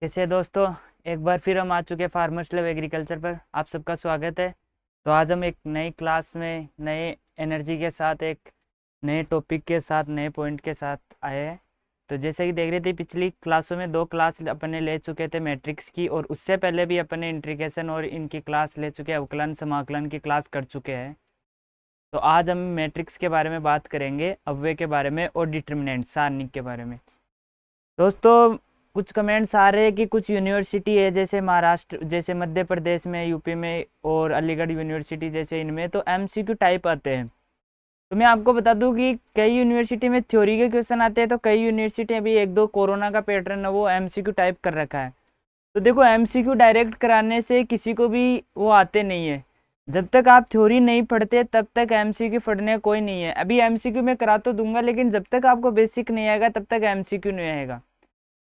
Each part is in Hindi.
कैसे हैं दोस्तों। एक बार फिर हम आ चुके हैं फार्मर्स लव एग्रीकल्चर पर। आप सबका स्वागत है। तो आज हम एक नई क्लास में नए एनर्जी के साथ एक नए टॉपिक के साथ नए पॉइंट के साथ आए हैं। तो जैसे कि देख रहे थे, पिछली क्लासों में 2 क्लास अपने ले चुके थे मैट्रिक्स की, और उससे पहले भी अपने इंट्रीगेशन और इनकी क्लास ले चुके हैं, अवकलन समाकलन की क्लास कर चुके हैं। तो आज हम मैट्रिक्स के बारे में बात करेंगे, अव्यय के बारे में और डिटर्मिनेंट सारणी के बारे में। दोस्तों, कुछ कमेंट्स आ रहे हैं कि कुछ यूनिवर्सिटी है जैसे महाराष्ट्र, जैसे मध्य प्रदेश में, यूपी में और अलीगढ़ यूनिवर्सिटी जैसे इनमें तो एमसीक्यू टाइप आते हैं। तो मैं आपको बता दूं कि कई यूनिवर्सिटी में थ्योरी के क्वेश्चन आते हैं, तो कई यूनिवर्सिटी अभी एक दो कोरोना का पैटर्न है वो एमसीक्यू टाइप कर रखा है। तो देखो, एमसीक्यू डायरेक्ट कराने से किसी को भी वो आते नहीं है। जब तक आप थ्योरी नहीं पढ़ते तब तक एमसीक्यू पढ़ने कोई नहीं है। अभी एमसीक्यू मैं करा तो दूंगा, लेकिन जब तक आपको बेसिक नहीं आएगा तब तक एमसीक्यू नहीं आएगा।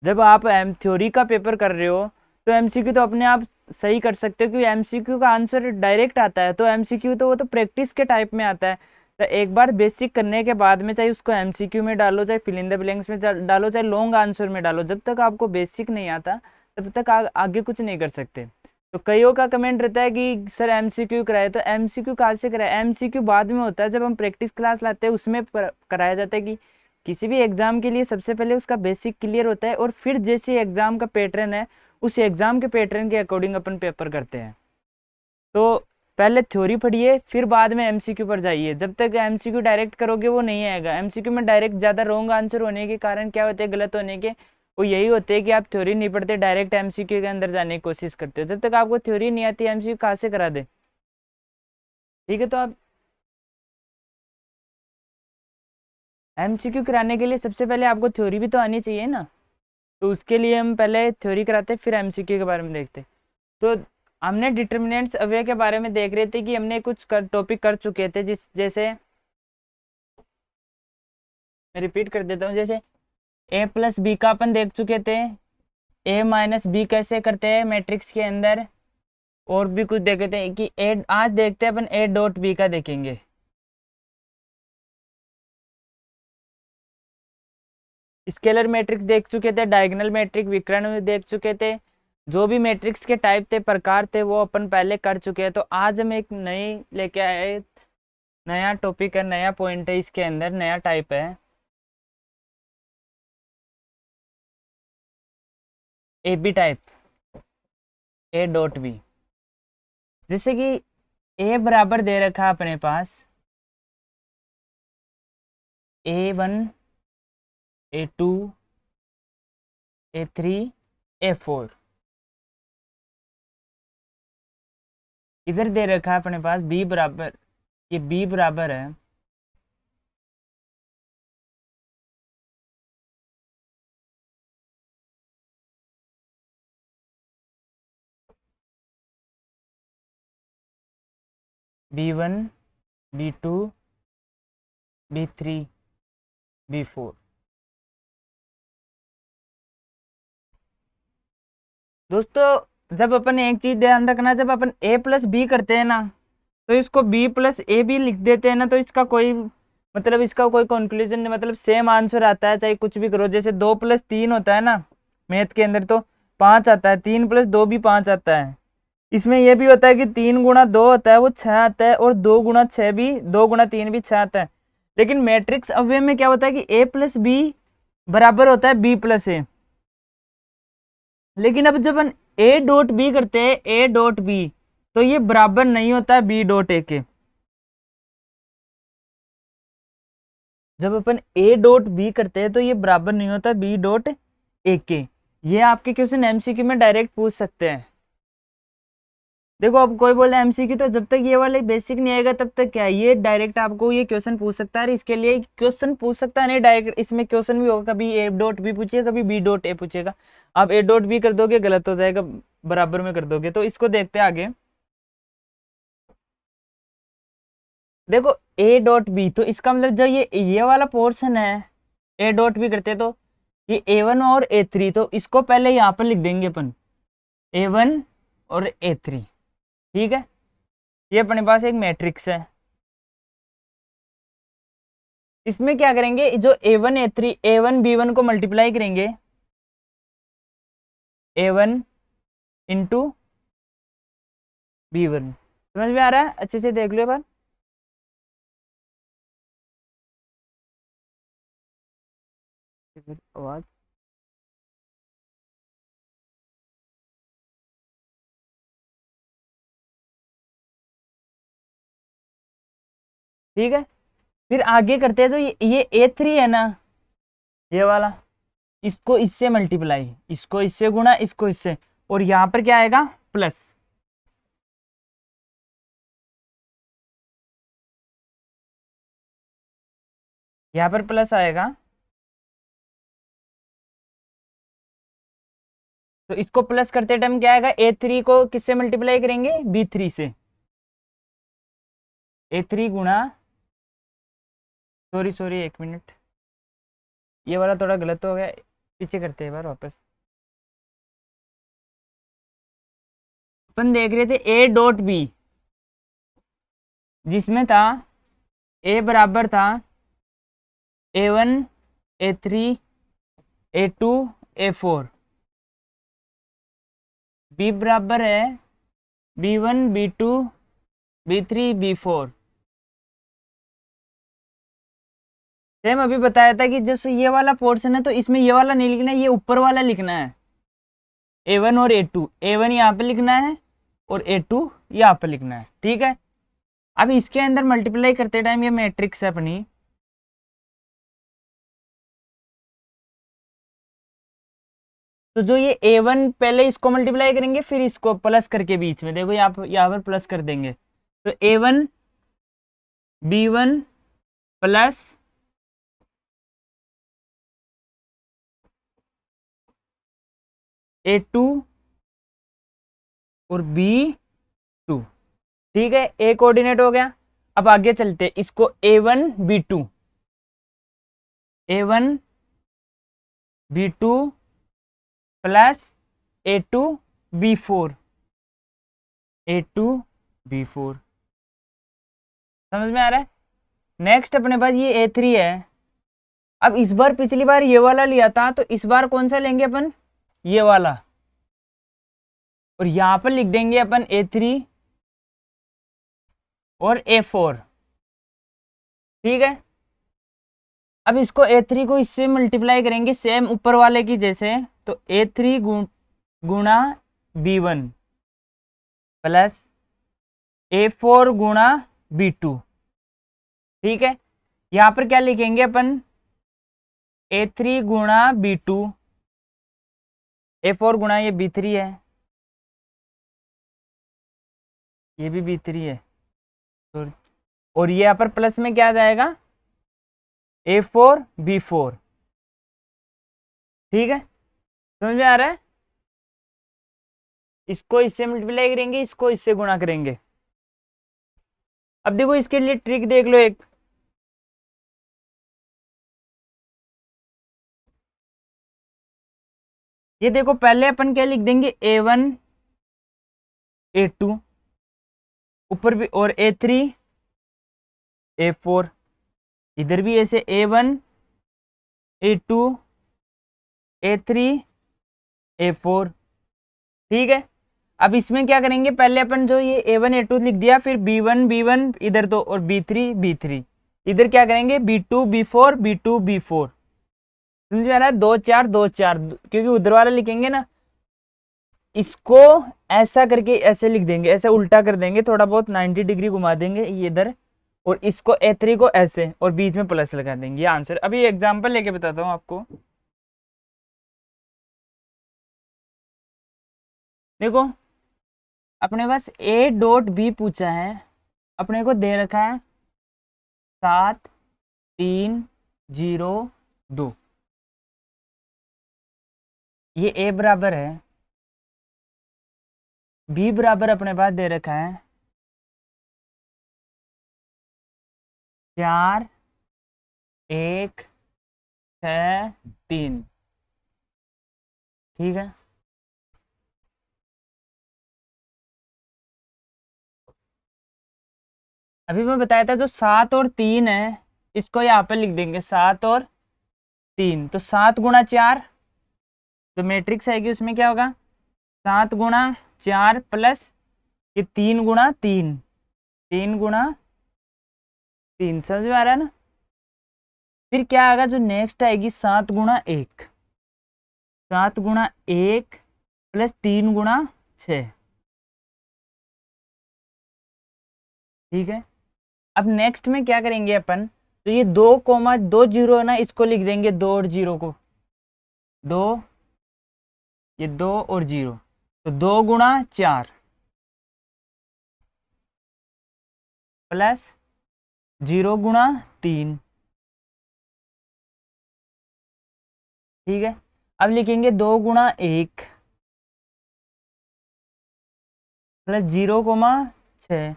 जब आप एम थ्योरी का पेपर कर रहे हो तो एमसीक्यू तो अपने आप सही कर सकते हो, क्योंकि एमसीक्यू का आंसर डायरेक्ट आता है। तो एमसीक्यू तो वो तो प्रैक्टिस के टाइप में आता है। तो एक बार बेसिक करने के बाद में चाहे उसको एमसीक्यू में डालो, चाहे फिल इन द ब्लैंक्स में डालो, चाहे लॉन्ग आंसर में डालो, जब तक आपको बेसिक नहीं आता तब तक आगे कुछ नहीं कर सकते। तो कईयों का कमेंट रहता है कि सर एमसीक्यू कराए, तो एमसीक्यू कहाँ से कराए? एमसीक्यू बाद में होता है, जब हम प्रैक्टिस क्लास लाते हैं उसमें कराया जाता है कि किसी भी एग्जाम के लिए सबसे पहले उसका बेसिक क्लियर होता है, और फिर जैसे एग्जाम का पैटर्न है उस एग्जाम के पैटर्न के अकॉर्डिंग अपन पेपर करते हैं। तो पहले थ्योरी पढ़िए, फिर बाद में एमसीक्यू पर जाइए। जब तक एमसीक्यू डायरेक्ट करोगे वो नहीं आएगा। एमसीक्यू में डायरेक्ट ज़्यादा रॉन्ग आंसर होने के कारण क्या होते हैं, गलत होने के वो यही होते हैं कि आप थ्योरी नहीं पढ़ते, डायरेक्ट एमसीक्यू के अंदर जाने की कोशिश करते हो। जब तक आपको थ्योरी नहीं आती, एमसीक्यू कहाँ से करा दे? ठीक है, तो आप एमसीक्यू कराने के लिए सबसे पहले आपको थ्योरी भी तो आनी चाहिए ना। तो उसके लिए हम पहले थ्योरी कराते फिर एमसीक्यू के बारे में देखते। तो हमने डिटर्मिनेंट्स अवयव के बारे में देख रहे थे कि हमने कुछ टॉपिक कर चुके थे, जिस जैसे मैं रिपीट कर देता हूँ। जैसे ए प्लस बी का अपन देख चुके थे, ए माइनस बी कैसे करते हैं मैट्रिक्स के अंदर, और भी कुछ देखे थे कि ए, आज देखते हैं अपन ए डॉट बी का देखेंगे। स्केलर मैट्रिक्स देख चुके थे, डायगोनल मैट्रिक्स, विकर्ण में देख चुके थे। जो भी मैट्रिक्स के टाइप थे, प्रकार थे, वो अपन पहले कर चुके हैं। तो आज हम एक नई लेके आए, नया टॉपिक है, नया पॉइंट है, इसके अंदर नया टाइप है A B type, A dot B. जैसे कि ए बराबर दे रखा है अपने पास A1, A2, A3, A4। इधर दे रखा है अपने पास बी बराबर, ये बी बराबर है B1, B2, B3, B4। दोस्तों, जब अपन एक चीज ध्यान रखना, जब अपन ए प्लस बी करते हैं ना, तो इसको बी प्लस ए भी लिख देते हैं ना, तो इसका कोई मतलब, इसका कोई कंक्लूजन नहीं, मतलब सेम आंसर आता है चाहे कुछ भी करो। जैसे 2+3 होता है ना मैथ के अंदर, तो 5 आता है, 3+2 भी 5 आता है। इसमें यह भी होता है कि 3 × 2 होता है वो 6 आता है, और 2 × 6 भी, 2 × 3 भी 6 आता है। लेकिन मैट्रिक्स अवयव में क्या होता है कि ए प्लस बी बराबर होता है बी प्लस ए। लेकिन अब जब हम ए डॉट बी करते हैं, ए डॉट बी, तो ये बराबर नहीं होता है बी डॉट ए के। जब अपन ए डॉट बी करते हैं तो ये बराबर नहीं होता बी डॉट ए के। ये आपके क्वेश्चन एमसीक्यू में डायरेक्ट पूछ सकते हैं। देखो, अब कोई बोले एमसीक्यू, तो जब तक ये वाले बेसिक नहीं आएगा तब तक क्या है, ये डायरेक्ट आपको ये क्वेश्चन पूछ सकता है। इसके लिए क्वेश्चन पूछ सकता है नहीं डायरेक्ट, इसमें क्वेश्चन भी होगा, कभी ए डॉट बी पूछेगा, कभी बी डॉट ए पूछेगा। आप ए डॉट बी कर दोगे गलत हो जाएगा, बराबर में कर दोगे। तो इसको देखते हैं आगे। देखो, ए डॉट बी, तो इसका मतलब जो ये वाला पोर्शन है, ए डॉट बी करते तो ये A1 और A3, तो इसको पहले यहाँ पर लिख देंगे अपन, A1 और A3। ठीक है, ये अपने पास एक मैट्रिक्स है। इसमें क्या करेंगे, जो A1 A3, A1 B1 को मल्टीप्लाई करेंगे, A1 इंटू B1। समझ में आ रहा है? अच्छे से देख लो बार। आवाज ठीक है। फिर आगे करते हैं, जो ये A3 है ना, ये वाला, इसको इससे मल्टीप्लाई, इसको इससे गुणा, इसको इससे, और यहां पर क्या आएगा? प्लस। यहां पर प्लस आएगा, तो इसको प्लस करते टाइम क्या आएगा? A3 को किससे मल्टीप्लाई करेंगे? B3 से। A3 गुणा, सॉरी सॉरी एक मिनट, ये वाला थोड़ा गलत हो गया, पीछे करते हैं बार वापस। अपन देख रहे थे A डॉट B, जिसमें था A बराबर था A1 A3 A2 A4, B बराबर है B1 B2 B3 B4। Same अभी बताया था कि जैसे ये वाला पोर्शन है तो इसमें ये वाला नहीं लिखना है, ये ऊपर वाला लिखना है। A1 और A2, A1 यहाँ पे लिखना है और A2 यहाँ पे लिखना है, ठीक है। अब इसके अंदर मल्टीप्लाई करते टाइम ये मैट्रिक्स है अपनी, तो जो ये A1 पहले इसको मल्टीप्लाई करेंगे, फिर इसको प्लस करके बीच में देखो यहाँ पर प्लस कर देंगे, तो A1 B1 प्लस A2 और B2, ठीक है। A कोऑर्डिनेट हो गया। अब आगे चलते, इसको A1 B2 A1 B2 plus A2 B4 A2 B4। समझ में आ रहा है? नेक्स्ट अपने पास ये A3 है। अब इस बार, पिछली बार ये वाला लिया था, तो इस बार कौन सा लेंगे अपन? ये वाला, और यहां पर लिख देंगे अपन A3 और A4, ठीक है। अब इसको A3 को इससे मल्टीप्लाई करेंगे सेम ऊपर वाले की जैसे, तो A3 गुणा B1 प्लस A4 गुणा B2, ठीक है। यहां पर क्या लिखेंगे अपन? A3 गुणा B2, A4 गुणा ये B3 है, ये भी B3 है, और ये यहाँ पर प्लस में क्या आ जाएगा? A4 B4, ठीक है। समझ में आ रहा है? इसको इससे मल्टीप्लाई करेंगे, इसको इससे गुणा करेंगे। अब देखो इसके लिए ट्रिक देख लो एक, ये देखो पहले अपन क्या लिख देंगे? A1 A2 ऊपर भी, और A3 A4, इधर भी ऐसे A1 A2 A3 A4, ठीक है। अब इसमें क्या करेंगे? पहले अपन जो ये A1 A2 लिख दिया, फिर B1 B1 इधर तो, और B3 B3 इधर क्या करेंगे? B2 B4 B2 B4। समझ में आ रहा है? 2 4 2 4, क्योंकि उधर वाला लिखेंगे ना, इसको ऐसा करके ऐसे लिख देंगे, ऐसे उल्टा कर देंगे, थोड़ा बहुत 90 डिग्री घुमा देंगे ये इधर, और इसको A3 को ऐसे, और बीच में प्लस लगा देंगे। ये आंसर। अभी एग्जांपल लेके बताता हूँ आपको। देखो अपने पास A डॉट B पूछा है, अपने को दे रखा है 7 3 0 2, ये A बराबर है, B बराबर अपने पास दे रखा है 4 1 6 3, ठीक है। अभी मैं बताया था जो 7 और 3 है, इसको यहाँ पे लिख देंगे 7 और 3, तो 7 गुणा 4, तो मैट्रिक्स आएगी उसमें क्या होगा? 7 गुणा 4 प्लस ये 3 गुणा 3, 3 गुणा 3, समझ में आ रहा है ना। फिर क्या आएगा जो नेक्स्ट आएगी 7 गुणा 1, 7 गुणा 1 प्लस 3 गुणा 6, ठीक है। अब नेक्स्ट में क्या करेंगे अपन, तो ये 2, 0 है ना, इसको लिख देंगे 2 और 0 को, 2, ये 2 और 0, तो 2 गुणा 4 प्लस 0 गुणा 3, ठीक है। अब लिखेंगे 2 गुणा 1 प्लस 0,6,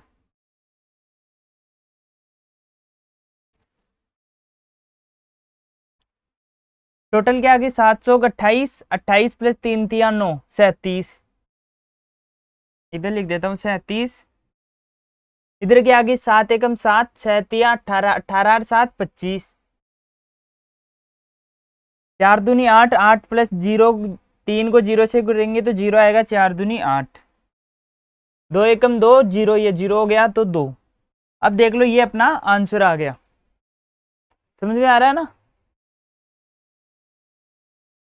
टोटल क्या आ गई 728, 28 प्लस 3 3 9, 37, इधर लिख देता हूँ 37, इधर क्या आ गई 7 एकम 7, 6 3 18, 18 7 25, 4 दूनी 8, 8 प्लस 0, 3 को 0 से गुणेंगे तो 0 आएगा, 4 दूनी 8, 2 एकम 2, 0, ये 0 हो गया तो 2। अब देख लो ये अपना आंसर आ गया, समझ में आ रहा है ना।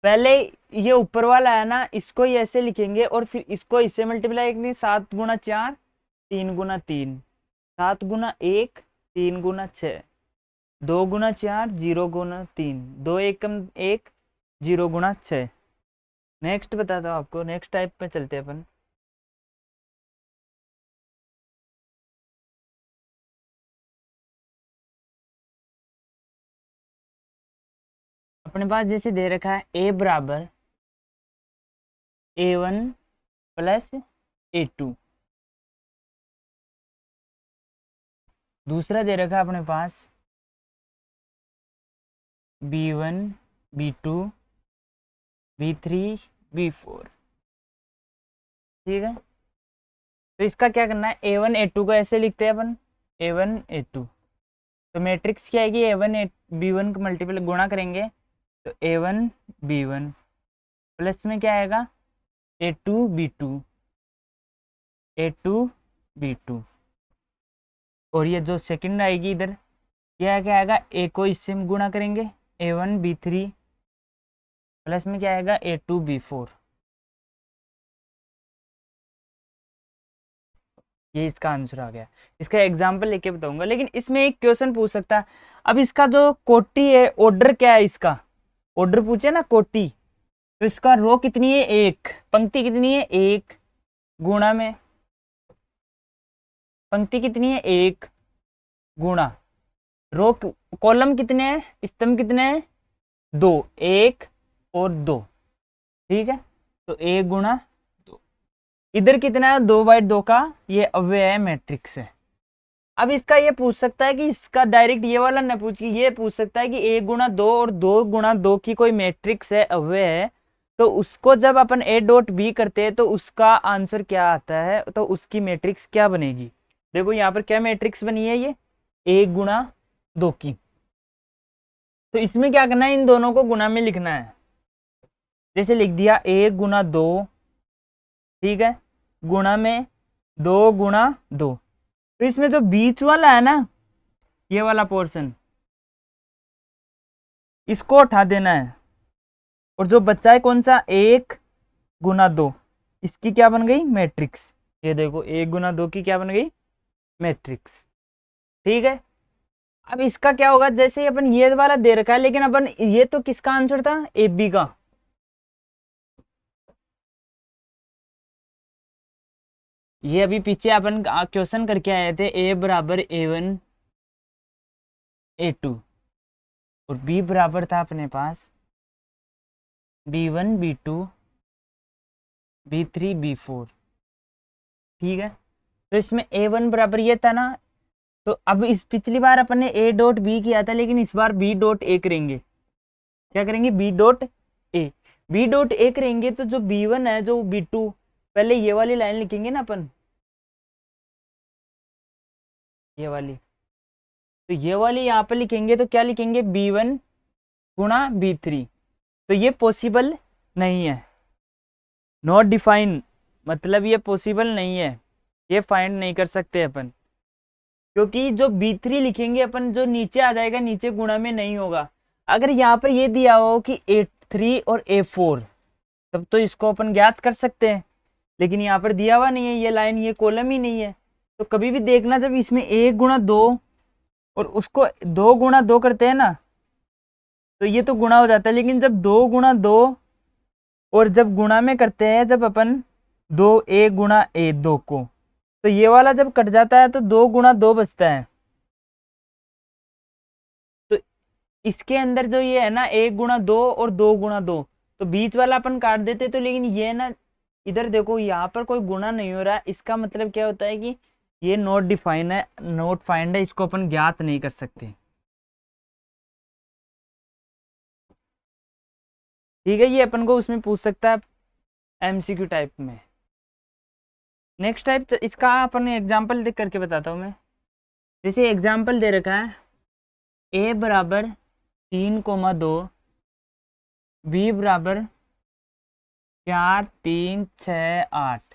पहले ये ऊपर वाला है ना, इसको ही ऐसे लिखेंगे और फिर इसको इससे मल्टीप्लाई करेंगे, 7 गुणा 4, 3 गुणा 3, 7 गुणा 1, 3 गुणा 6, 2 गुणा 4, 0 गुणा 3, 2 एकम 1, 0 गुणा 6। नेक्स्ट बताता हूँ आपको, नेक्स्ट टाइप पे चलते हैं अपन। अपने पास जैसे दे रखा है a बराबर a1 प्लस a2, दूसरा दे रखा है अपने पास b1 b2 b3 b4, ठीक है। तो इसका क्या करना है, a1 a2 को ऐसे लिखते हैं अपन, a1 a2, तो मैट्रिक्स क्या आएगी, a1 b1 को मल्टीपल गुणा करेंगे तो a1 b1 प्लस में क्या आएगा a2 b2, a2 b2, और ये जो सेकंड आएगी इधर यह क्या आएगा, a को इससे हम गुणा करेंगे a1 b3 प्लस में क्या आएगा a2 b4, ये इसका आंसर आ गया। इसका एग्जाम्पल लेके बताऊंगा, लेकिन इसमें एक क्वेश्चन पूछ सकता है। अब इसका जो कोटि है, ऑर्डर क्या है इसका, ऑर्डर पूछे ना कोटि, तो इसका रो कितनी है 1, पंक्ति कितनी है 1, गुणा में पंक्ति कितनी है 1, गुणा रो, कॉलम कितने हैं, स्तंभ कितने हैं 2, 1 और 2, ठीक है। तो 1 गुणा 2, इधर कितना है 2/2 का ये अव्यय है, मैट्रिक्स है। अब इसका ये पूछ सकता है कि इसका डायरेक्ट ये वाला ना पूछ, ये पूछ सकता है कि 1 गुणा 2 और 2 गुणा 2 की कोई मैट्रिक्स है, अव्यय है, तो उसको जब अपन a डॉट b करते हैं तो उसका आंसर क्या आता है, तो उसकी मैट्रिक्स क्या बनेगी। देखो यहाँ पर क्या मैट्रिक्स बनी है, ये 1 गुणा 2 की, तो इसमें क्या करना है, इन दोनों को गुणा में लिखना है। जैसे लिख दिया 1 गुणा 2, ठीक है, गुणा में 2 गुणा 2, तो इसमें जो बीच वाला है ना, ये वाला पोर्शन, इसको उठा देना है, और जो बच्चा है कौन सा 1 गुणा 2, इसकी क्या बन गई मैट्रिक्स, ये देखो 1 गुणा 2 की क्या बन गई मैट्रिक्स, ठीक है। अब इसका क्या होगा, जैसे अपन ये वाला दे रखा है, लेकिन अपन ये तो किसका आंसर था ए बी का, ये अभी पीछे अपन क्वेश्चन करके आए थे, a बराबर a1 a2 और b बराबर था अपने पास b1 b2 b3 b4, ठीक है। तो इसमें a1 बराबर ये था ना, तो अब इस पिछली बार अपन ने a डॉट b किया था, लेकिन इस बार b डॉट a करेंगे, क्या करेंगे b dot a, b dot a करेंगे तो जो b1 है जो b2, पहले ये वाली लाइन लिखेंगे ना अपन, ये वाली, तो ये वाली यहाँ पे लिखेंगे तो क्या लिखेंगे b1 गुणा b3, तो ये पॉसिबल नहीं है, नॉट डिफाइन, मतलब ये पॉसिबल नहीं है, ये फाइंड नहीं कर सकते अपन, क्योंकि जो B3 लिखेंगे अपन, जो नीचे आ जाएगा नीचे गुणा में नहीं होगा। अगर यहाँ पर ये दिया हो कि A3 और A4, तब तो इसको अपन ज्ञात कर सकते हैं, लेकिन यहाँ पर दिया हुआ नहीं है, ये लाइन, ये कॉलम ही नहीं है। तो कभी भी देखना, जब इसमें 1 गुणा 2 और उसको 2 गुणा 2 करते हैं ना, तो ये तो गुणा हो जाता है, लेकिन जब 2 गुणा 2 और जब गुणा में करते हैं, जब अपन 2 को, तो ये वाला जब कट जाता है तो 2 गुणा 2 बचता है। तो इसके अंदर जो ये है ना 1 गुणा 2 और 2 गुणा 2, तो बीच वाला अपन काट देते, तो लेकिन ये ना, इधर देखो यहाँ पर कोई गुणा नहीं हो रहा, इसका मतलब क्या होता है कि ये नॉट डिफाइन है, नॉट फाइंड है, इसको अपन ज्ञात नहीं कर सकते। ठीक है, ये अपन को उसमें पूछ सकता है MCQ टाइप में। नेक्स्ट टाइप, इसका अपन एग्जाम्पल देख करके बताता हूँ मैं। जैसे एग्जाम्पल दे रखा है A बराबर 3,2, B बराबर 4, 3, 6, 8।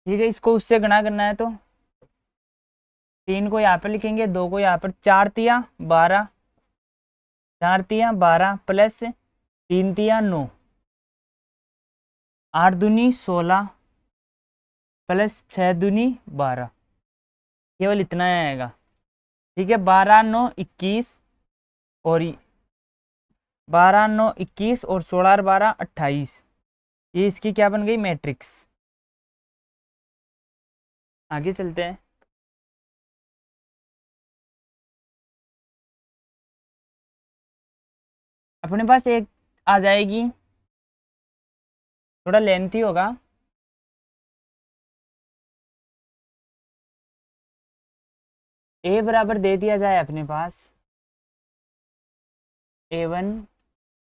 ठीक है, इसको उससे गुणा करना है, तो 3 को यहाँ पर लिखेंगे, 2 को यहाँ पर, 4 तिया 12, 4 तिया 12 प्लस 3 तिया 9, 8 दूनी 16 प्लस 6 दूनी 12, केवल इतना ही आएगा। ठीक है, 12 9 21 और 12 9 21 और 16 12 28, ये इसकी क्या बन गई, मैट्रिक्स। आगे चलते हैं। अपने पास एक आ जाएगी, थोड़ा लेंथी होगा। A बराबर दे दिया जाए अपने पास A1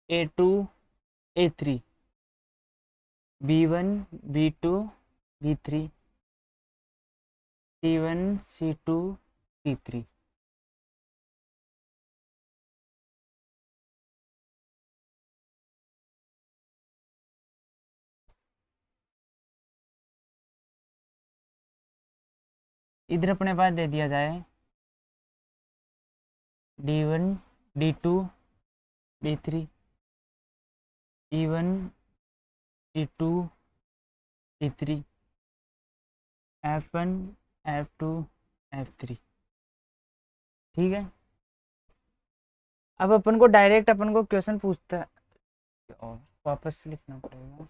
A2 A3, B1 B2 B3, C1 C2 C3। इधर अपने पास दे दिया जाए D1 D2 D3, E1 E2 E3, F1 F2 F3। ठीक है, अब अपन को डायरेक्ट अपन को क्वेश्चन पूछता है, और वापस से लिखना पड़ेगा।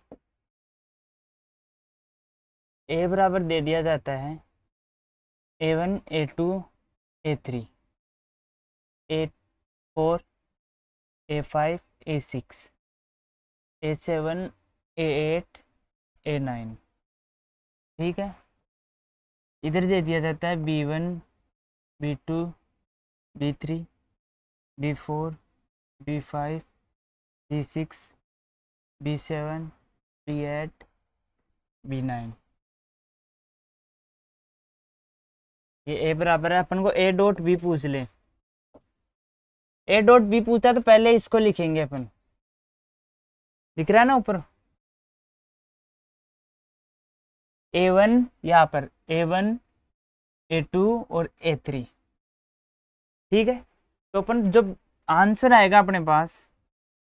A बराबर दे दिया जाता है A1 A2 A3, A4 A5 A6 A7 A8 A9। ठीक है, इधर दे दिया जाता है B1 B2 B3 B4 B5 B6 B7 B8 B9। ये A बराबर है, अपन को A डॉट B पूछ ले, A डॉट B पूछता है तो पहले इसको लिखेंगे अपन, दिख रहा है ना ऊपर A1, यहाँ पर A1 A2 और A3। ठीक है, तो अपन जब आंसर आएगा अपने पास,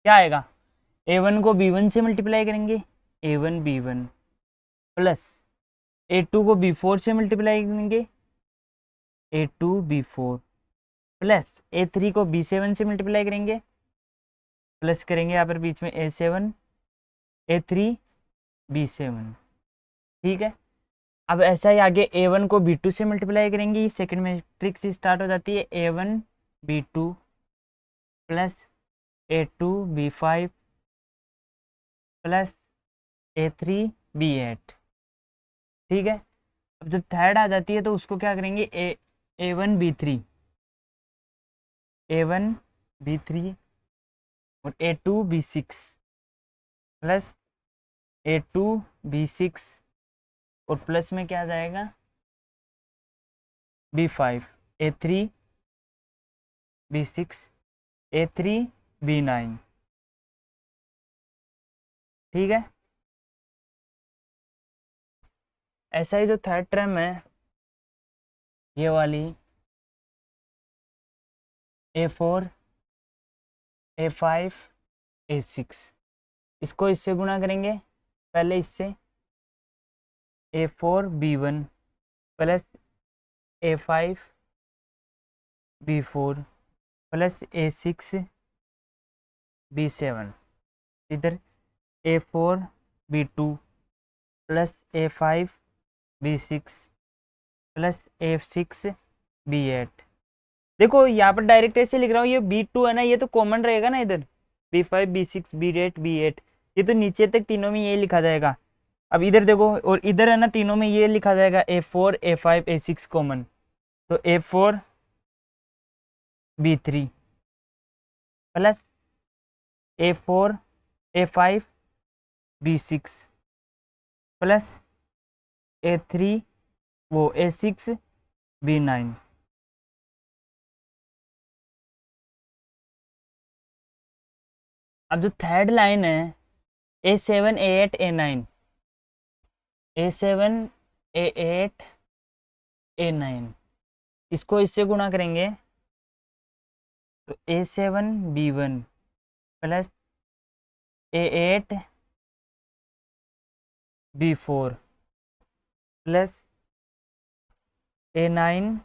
क्या आएगा, A1 को B1 से मल्टीप्लाई करेंगे, A1 B1 प्लस A2 को B4 से मल्टीप्लाई करेंगे, A2 B4 प्लस A3 को B7 से मल्टीप्लाई करेंगे, प्लस करेंगे यहाँ पर बीच में A7 A3 B7। ठीक है, अब ऐसा ही आगे A1 को B2 से मल्टीप्लाई करेंगे, ये सेकंड मैट्रिक्स स्टार्ट हो जाती है A1 B2 plus A2 B5 plus A3 B8। ठीक है, अब जब थर्ड आ जाती है तो उसको क्या करेंगे, A1 B3 A1 B3 और A2 B6 plus A2 B6 और प्लस में क्या आ जाएगा B5 A3 B6 A3 B9। ठीक है, ऐसा ही जो थर्ड टर्म है ये वाली A4 A5 A6, इसको इससे गुणा करेंगे। पहले इससे A4 B1 plus A5 B4 plus A6 B7, इधर A4 B2 plus A5 B6 plus A6 B8। देखो यहाँ पर डायरेक्ट ऐसे लिख रहा हूँ, ये B2 है ना, ये तो कॉमन रहेगा ना इधर, B5 B6 B8 B8, ये तो नीचे तक तीनों में ये लिखा जाएगा। अब इधर देखो, और इधर है ना तीनों में ये लिखा जाएगा A4 A5 A6 कॉमन, तो A4 B3 plus A4 A5 B6 plus A3 वो A6 B9। अब जो थर्ड लाइन है A7 A8 A9, A7 A8 A9, इसको इससे गुणा करेंगे तो A7 B1 plus A8 B4 plus A9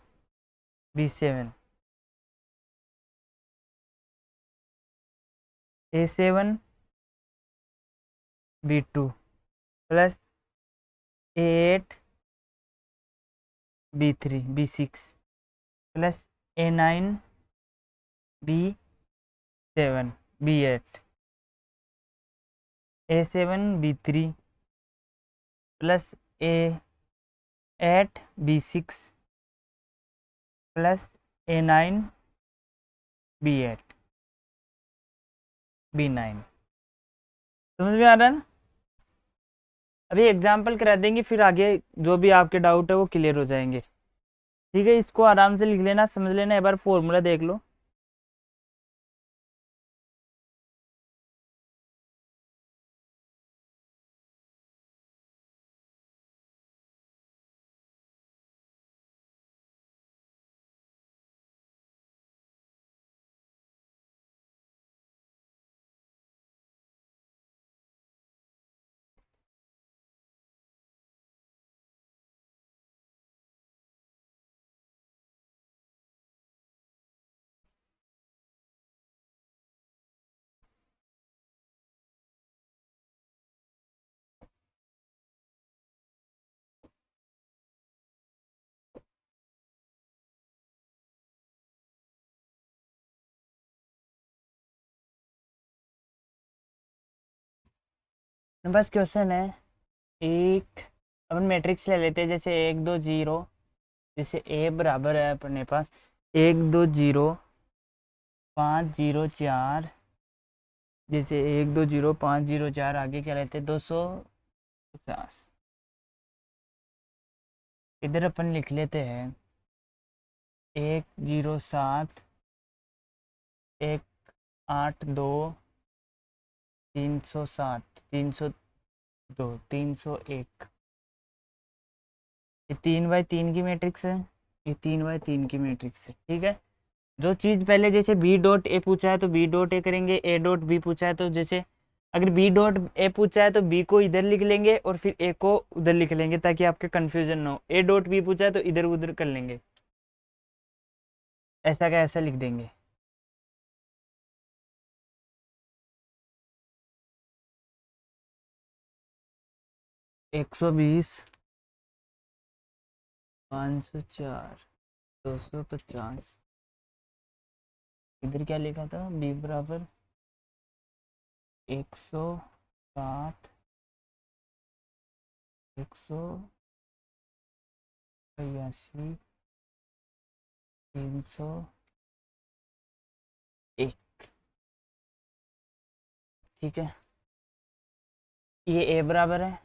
B7, A7 B2 plus A8 B3 B6 plus A9 B7 B8, A7 B3 plus A8 B6 plus A9 B8 B9। समझ में आ रहा है ना? अभी एग्जाम्पल करा देंगे, फिर आगे जो भी आपके डाउट है वो क्लियर हो जाएंगे। ठीक है, इसको आराम से लिख लेना, समझ लेना, एक बार फॉर्मूला देख लो। बस क्वेश्चन है एक, अपन मैट्रिक्स ले लेते हैं, जैसे 1 2 0, जैसे ए बराबर है अपने पास 1 2 0 5 0 4, जैसे 1 2 0 5 0 4, आगे क्या लेते हैं 250। इधर अपन लिख लेते हैं 1 0 7 1 8 2 307 302 301। ये 3 बाई 3 की मैट्रिक्स है, ये 3 बाई 3 की मैट्रिक्स है। ठीक है, जो चीज़ पहले जैसे बी डॉट ए पूछा है तो बी डॉट ए करेंगे, ए डॉट बी पूछा है तो जैसे अगर बी डॉट ए पूछा है तो बी को इधर लिख लेंगे और फिर ए को उधर लिख लेंगे ताकि आपके कंफ्यूजन ना हो। ए डॉट बी पूछा है तो इधर उधर कर लेंगे, ऐसा का ऐसा लिख देंगे। एक 120 504 250, इधर क्या लिखा था बी बराबर 107 182 301। ठीक है, ये ए बराबर है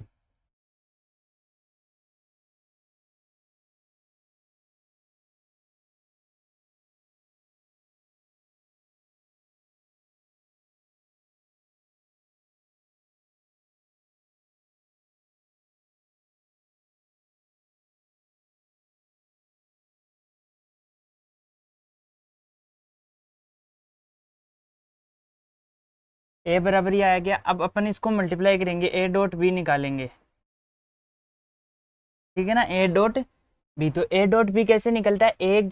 ए बराबर ये आ गया। अब अपन इसको मल्टीप्लाई करेंगे, ए डॉट बी निकालेंगे, ठीक है ना, ए डॉट बी। तो ए डॉट बी कैसे निकलता है, 1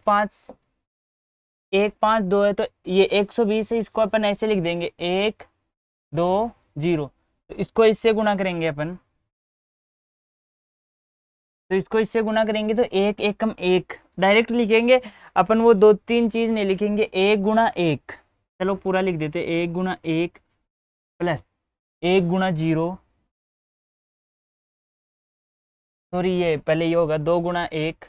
5 2 है, तो ये 120 है, इसको अपन ऐसे लिख देंगे 1 2 0। तो इसको इससे गुणा करेंगे अपन, तो इसको इससे गुणा करेंगे तो 1 1 डायरेक्ट लिखेंगे अपन, वो 2 3 चीज नहीं लिखेंगे, 1 गुणा 1। चलो पूरा लिख देते, 1 गुणा 1 प्लस 1 गुणा 0, सॉरी ये पहले ये होगा 2 गुणा 1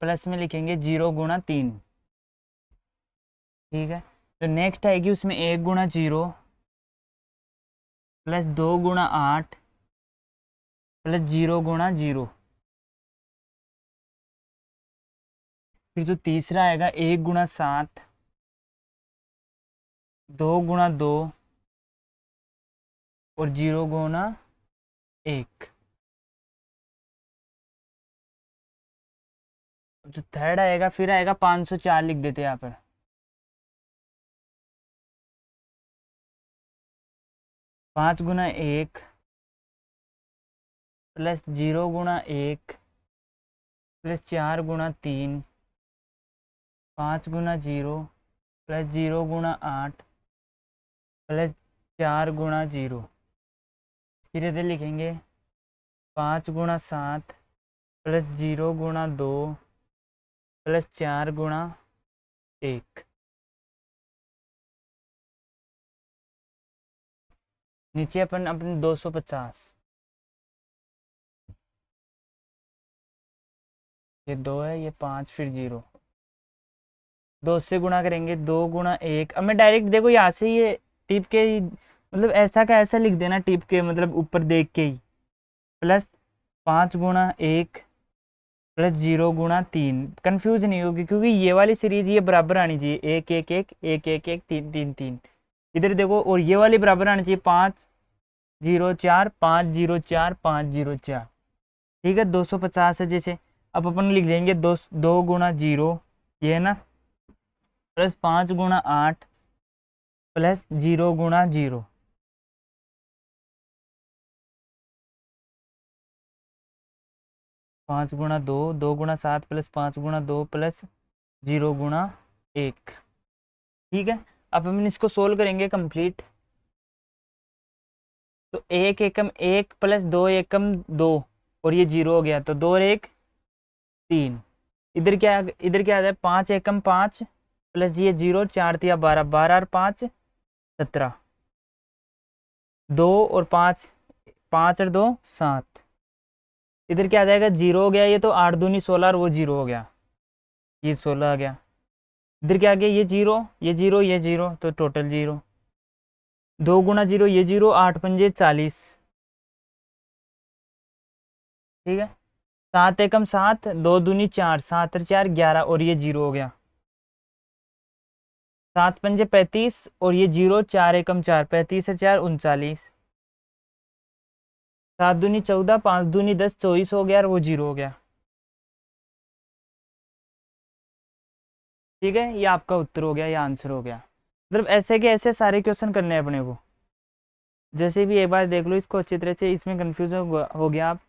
प्लस में लिखेंगे 0 गुणा 3, ठीक है। तो नेक्स्ट आएगी उसमें 1 गुणा 0 प्लस 2 गुणा 8 प्लस 0 गुणा 0। फिर जो तीसरा आएगा 1 गुणा 7, 2 गुणा 2 और 0 गुणा 1। जो थर्ड आएगा फिर आएगा 504, लिख देते हैं यहाँ पर। 5 गुणा 1 प्लस 0 गुणा 1 प्लस 4 गुणा 3, 5 गुणा 0 प्लस 0 गुणा 8 प्लस 4 गुणा 0। फिर इधर लिखेंगे 5 गुणा 7 प्लस 0 गुणा 2 प्लस 4 गुणा 1। नीचे अपन अपने 250, ये 2 है, ये 5, फिर 0, 2 से गुणा करेंगे 2 गुणा 1। अब मैं डायरेक्ट देखो यहाँ से ये टिप के मतलब ऐसा का ऐसा लिख देना, टिप के मतलब ऊपर देख के ही, प्लस 5 गुणा 1 प्लस 0 गुणा 3। कन्फ्यूज नहीं होगी क्योंकि ये वाली सीरीज ये बराबर आनी चाहिए, 1 1 1 1 1 1 3 3 3। इधर देखो, और ये वाली बराबर आनी चाहिए 5 0 4 5 0 4 5 0 4, ठीक है। 250 है जैसे, अब अपन लिख देंगे 2 गुणा 0 ये है ना, प्लस 5 गुणा 8 प्लस 0 गुणा 0। 5 गुणा 2, 2 गुणा 7 प्लस 5 गुणा 2 प्लस 0 गुणा 1, ठीक है। अब हम इसको सोल्व करेंगे कंप्लीट। तो 1 एकम 1 प्लस 2 एकम 2 और ये 0 हो गया, तो 2 और 1 3। इधर क्या आता है, 5 एकम 5 प्लस ये 0, 4 तिया 12, 12 और 5 17, 2 और 5, 5 और 2 7। इधर क्या आ जाएगा, 0 हो गया, ये तो 8 दूनी 16 और वो 0 हो गया, ये 16 आ गया। इधर क्या आ गया, ये 0 ये 0 ये 0, तो टोटल 0। 2 गुणा 0 ये 0, 8 पंजे 40, ठीक है। 7 एकम 7, 2 दूनी 4, 7 और 4 11 और ये 0 हो गया। 7 पंजे 35 और ये 0, 4 एकम 4, 35 और 4 39, 7 दूनी 14, 5 दूनी 10, 24 हो गया और वो 0 हो गया, ठीक है। ये आपका उत्तर हो गया, ये आंसर हो गया। मतलब ऐसे के ऐसे सारे क्वेश्चन करने हैं अपने को। जैसे भी एक बार देख लो इसको अच्छी तरह से, इसमें कंफ्यूज हो गया आप।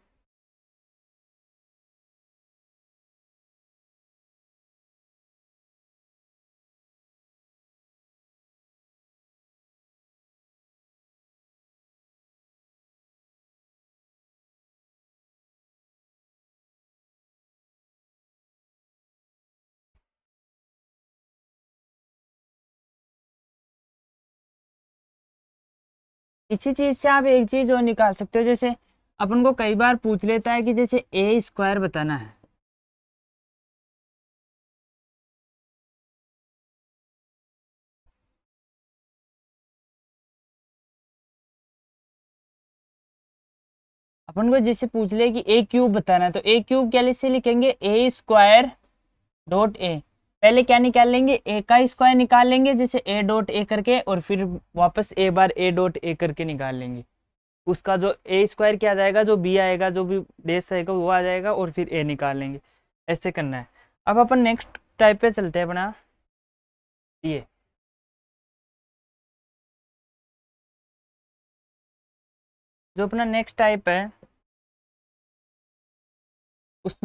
इसी चीज से आप एक चीज और निकाल सकते हो, जैसे अपन को कई बार पूछ लेता है कि जैसे ए स्क्वायर बताना है, अपन को जैसे पूछ ले कि ए क्यूब बताना है, तो ए क्यूब क्या से लिखेंगे, ए स्क्वायर डॉट ए। पहले क्या निकाल लेंगे, ए का स्क्वायर निकाल लेंगे, जैसे ए डॉट ए करके, और फिर वापस ए बार ए डॉट ए करके निकाल लेंगे। उसका जो ए स्क्वायर क्या आ जाएगा, जो बी आएगा, जो भी बेस आएगा वो आ जाएगा, और फिर ए निकाल लेंगे। ऐसे करना है। अब अपन नेक्स्ट टाइप पे चलते हैं अपना, ये जो अपना नेक्स्ट टाइप है उस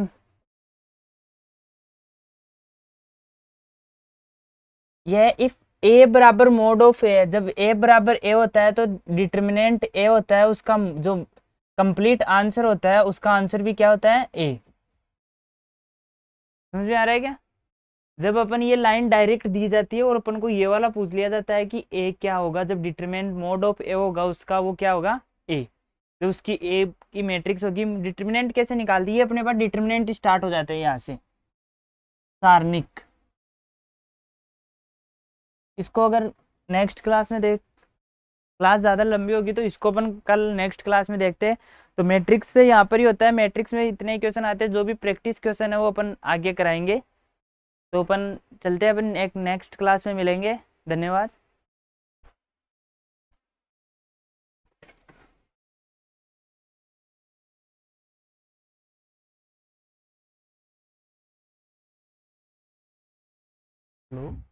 यह इफ ए बराबर मोड ऑफ ए है, जब ए बराबर ए होता है तो डिटर्मिनेंट ए होता है, उसका जो कंप्लीट आंसर होता है उसका आंसर भी क्या होता है, ए। समझ में आ रहा है क्या? जब अपन ये लाइन डायरेक्ट दी जाती है और अपन को ये वाला पूछ लिया जाता है कि ए क्या होगा, जब डिटरमिनेंट मोड ऑफ ए होगा उसका वो क्या होगा, ए। तो उसकी ए की मैट्रिक्स होगी। डिटरमिनेंट कैसे निकाल दी है अपने पास, डिटरमिनेंट स्टार्ट हो जाते हैं यहाँ से, सारणिक। इसको अगर नेक्स्ट क्लास में देख, क्लास ज़्यादा लंबी होगी तो इसको अपन कल नेक्स्ट क्लास में देखते हैं। तो मैट्रिक्स पे यहाँ पर ही होता है, मैट्रिक्स में इतने ही क्वेश्चन आते हैं, जो भी प्रैक्टिस क्वेश्चन है वो अपन आगे कराएंगे। तो अपन चलते हैं, अपन एक नेक्स्ट क्लास में मिलेंगे। धन्यवाद। हेलो।